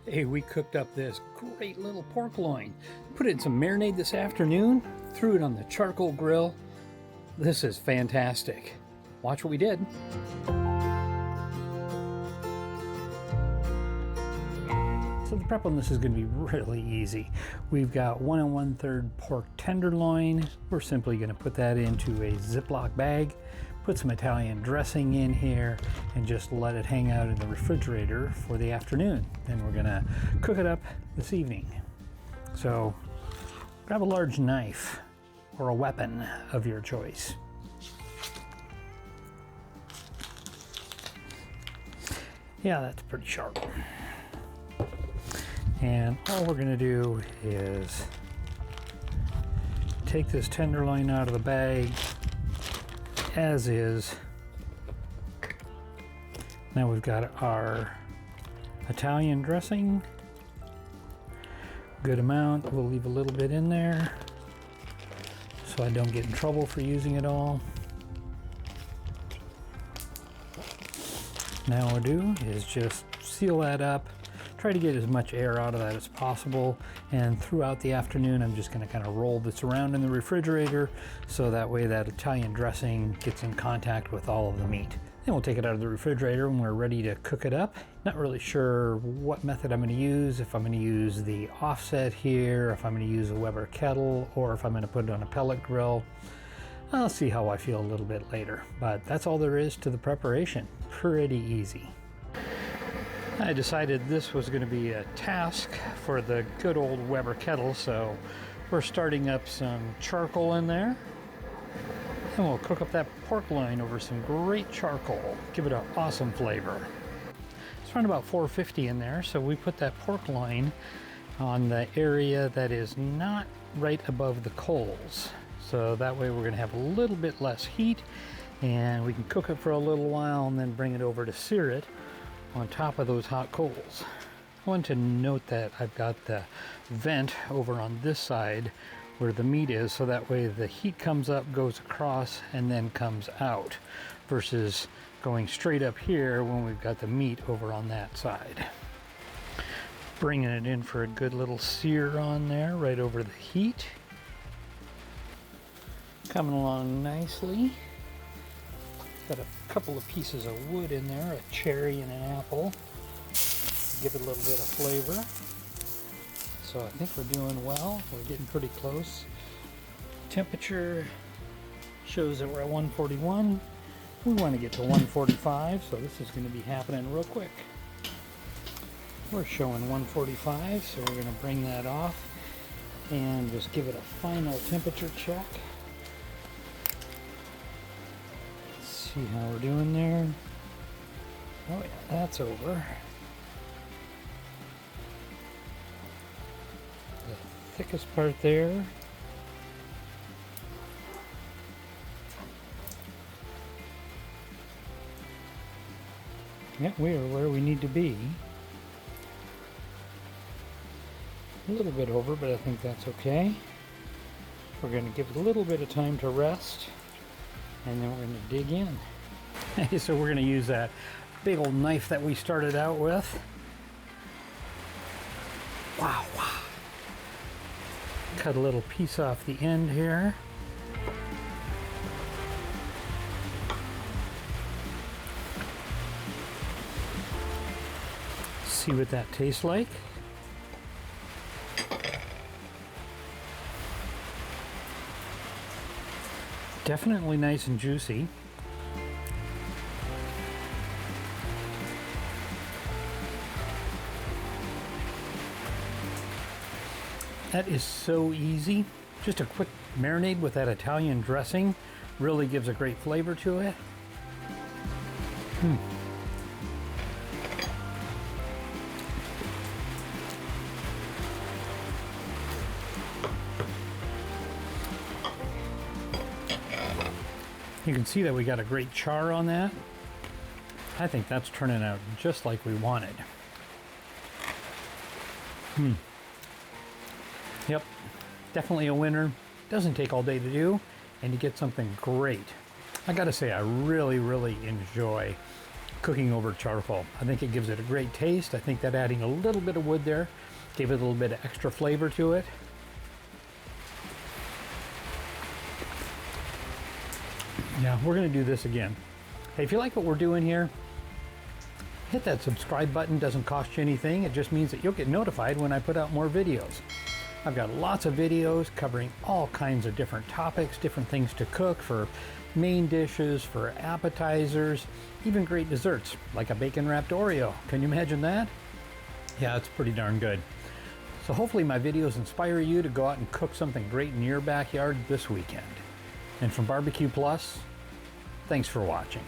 Hey, we cooked up this great little pork loin. Put it in some marinade this afternoon, threw it on the charcoal grill. This is fantastic. Watch what we did. So the prep on this is going to be really easy. We've got 1 1/3 pork tenderloin. We're simply going to put that into a Ziploc bag, put some Italian dressing in here, and just let it hang out in the refrigerator for the afternoon. Then we're going to cook it up this evening. So grab a large knife or a weapon of your choice. Yeah, that's pretty sharp. And all we're going to do is take this tenderloin out of the bag as is. Now we've got our Italian dressing. Good amount. We'll leave a little bit in there so I don't get in trouble for using it all. Now what we'll do is just seal that up. Try to get as much air out of that as possible, and throughout the afternoon I'm just going to kind of roll this around in the refrigerator so that way that Italian dressing gets in contact with all of the meat. Then we'll take it out of the refrigerator when we're ready to cook it up. Not really sure what method I'm going to use, if I'm going to use the offset here, if I'm going to use a Weber Kettle, or if I'm going to put it on a pellet grill. I'll see how I feel a little bit later, but that's all there is to the preparation. Pretty easy. I decided this was going to be a task for the good old Weber Kettle, so we're starting up some charcoal in there, and we'll cook up that pork loin over some great charcoal. Give it an awesome flavor. It's around about 450 in there, so we put that pork loin on the area that is not right above the coals. So that way we're going to have a little bit less heat, and we can cook it for a little while and then bring it over to sear it on top of those hot coals. I want to note that I've got the vent over on this side where the meat is, so that way the heat comes up, goes across, and then comes out, versus going straight up here when we've got the meat over on that side. Bringing it in for a good little sear on there, right over the heat. Coming along nicely. Got a couple of pieces of wood in there, a cherry and an apple. Give it a little bit of flavor. So I think we're doing well. We're getting pretty close. Temperature shows that we're at 141. We want to get to 145, so this is going to be happening real quick. We're showing 145, so we're going to bring that off and just give it a final temperature check. See how we're doing there. Oh yeah, that's over. The thickest part there. Yeah, we are where we need to be. A little bit over, but I think that's okay. We're going to give it a little bit of time to rest, and then we're going to dig in. So we're going to use that big old knife that we started out with. Wow. Cut a little piece off the end here. See what that tastes like. Definitely nice and juicy. That is so easy. Just a quick marinade with that Italian dressing really gives a great flavor to it. You can see that we got a great char on that. I think that's turning out just like we wanted. Yep, definitely a winner. Doesn't take all day to do, and you get something great. I gotta say, I really enjoy cooking over charcoal. I think it gives it a great taste. I think that adding a little bit of wood there gave it a little bit of extra flavor to it. Yeah, we're gonna do this again. Hey, if you like what we're doing here, hit that subscribe button. Doesn't cost you anything. It just means that you'll get notified when I put out more videos. I've got lots of videos covering all kinds of different topics, different things to cook for main dishes, for appetizers, even great desserts like a bacon wrapped Oreo. Can you imagine that? Yeah, it's pretty darn good. So hopefully my videos inspire you to go out and cook something great in your backyard this weekend. And from Barbecue Plus, thanks for watching.